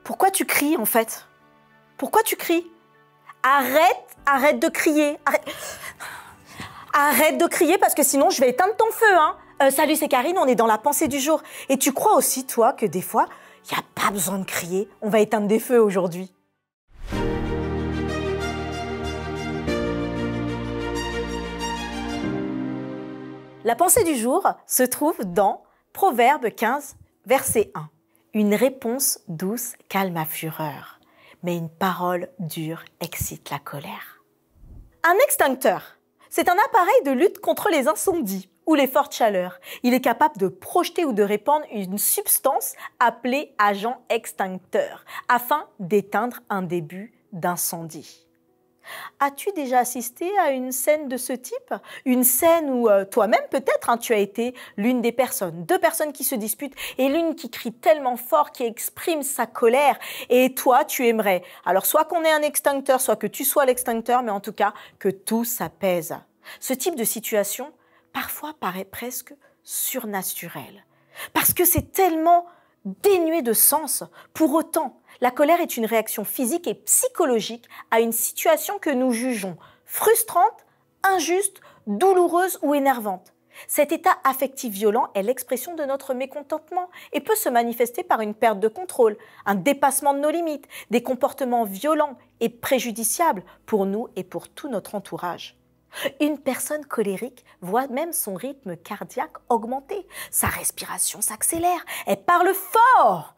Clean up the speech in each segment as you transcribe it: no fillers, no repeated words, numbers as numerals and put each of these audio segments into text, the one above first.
Pourquoi tu cries en fait? Pourquoi tu cries? Arrête de crier. Arrête de crier parce que sinon je vais éteindre ton feu. Hein. Salut, c'est Karine, on est dans la pensée du jour. Et tu crois aussi, toi, que des fois, il n'y a pas besoin de crier. On va éteindre des feux aujourd'hui. La pensée du jour se trouve dans Proverbe 15, verset 1. Une réponse douce calme la fureur, mais une parole dure excite la colère. Un extincteur, c'est un appareil de lutte contre les incendies ou les fortes chaleurs. Il est capable de projeter ou de répandre une substance appelée agent extincteur afin d'éteindre un début d'incendie. As-tu déjà assisté à une scène de ce type? Une scène où toi-même peut-être tu as été l'une des personnes, deux personnes qui se disputent et l'une qui crie tellement fort, qui exprime sa colère et toi tu aimerais. Alors soit qu'on ait un extincteur, soit que tu sois l'extincteur, mais en tout cas que tout s'apaise. Ce type de situation parfois paraît presque surnaturel parce que c'est tellement dénué de sens. Pour autant, la colère est une réaction physique et psychologique à une situation que nous jugeons frustrante, injuste, douloureuse ou énervante. Cet état affectif violent est l'expression de notre mécontentement et peut se manifester par une perte de contrôle, un dépassement de nos limites, des comportements violents et préjudiciables pour nous et pour tout notre entourage. Une personne colérique voit même son rythme cardiaque augmenter, sa respiration s'accélère, elle parle fort.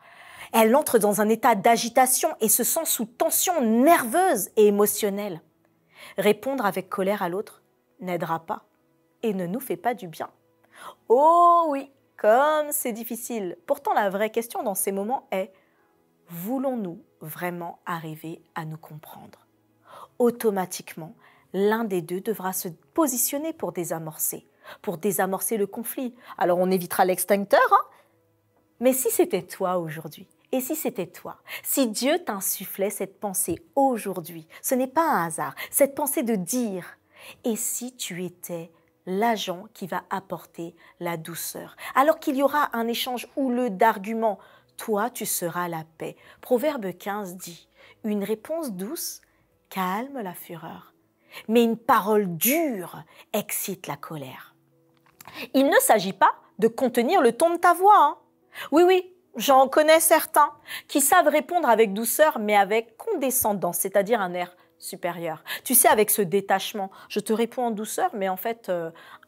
Elle entre dans un état d'agitation et se sent sous tension nerveuse et émotionnelle. Répondre avec colère à l'autre n'aidera pas et ne nous fait pas du bien. Oh oui, comme c'est difficile. Pourtant, la vraie question dans ces moments est: voulons-nous vraiment arriver à nous comprendre? Automatiquement, l'un des deux devra se positionner pour désamorcer le conflit. Alors on évitera l'extincteur, hein? Mais si c'était toi aujourd'hui, et si c'était toi, si Dieu t'insufflait cette pensée aujourd'hui, ce n'est pas un hasard, cette pensée de dire, et si tu étais l'agent qui va apporter la douceur, alors qu'il y aura un échange houleux d'arguments, toi tu seras la paix. Proverbe 15 dit, une réponse douce calme la fureur, mais une parole dure excite la colère. Il ne s'agit pas de contenir le ton de ta voix, hein. Oui, j'en connais certains qui savent répondre avec douceur, mais avec condescendance, c'est-à-dire un air supérieur. Tu sais, avec ce détachement, je te réponds en douceur, mais en fait,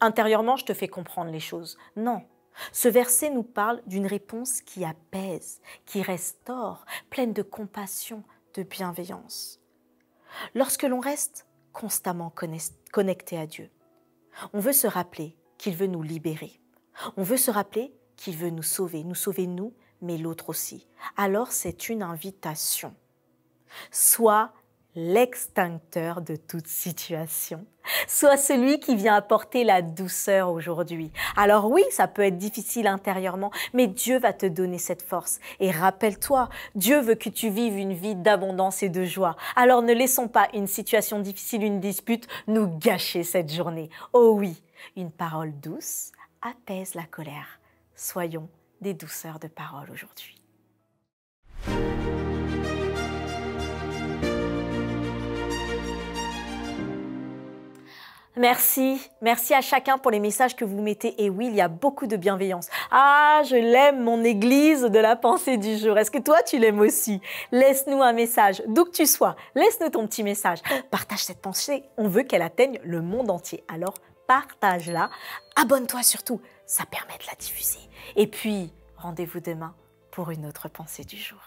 intérieurement, je te fais comprendre les choses. Non, ce verset nous parle d'une réponse qui apaise, qui restaure, pleine de compassion, de bienveillance. Lorsque l'on reste constamment connecté à Dieu, on veut se rappeler qu'il veut nous libérer. On veut se rappeler qu'il veut nous sauver nous, mais l'autre aussi. Alors c'est une invitation. Sois l'extincteur de toute situation. Sois celui qui vient apporter la douceur aujourd'hui. Alors oui, ça peut être difficile intérieurement, mais Dieu va te donner cette force. Et rappelle-toi, Dieu veut que tu vives une vie d'abondance et de joie. Alors ne laissons pas une situation difficile, une dispute, nous gâcher cette journée. Oh oui, une parole douce apaise la colère. Soyons des douceurs de parole aujourd'hui. Merci à chacun pour les messages que vous mettez. Et oui, il y a beaucoup de bienveillance. Ah, je l'aime, mon église de la pensée du jour. Est-ce que toi, tu l'aimes aussi? Laisse-nous un message, d'où que tu sois. Laisse-nous ton petit message. Partage cette pensée. On veut qu'elle atteigne le monde entier. Alors, partage-la. Abonne-toi surtout. Ça permet de la diffuser. Et puis, rendez-vous demain pour une autre pensée du jour.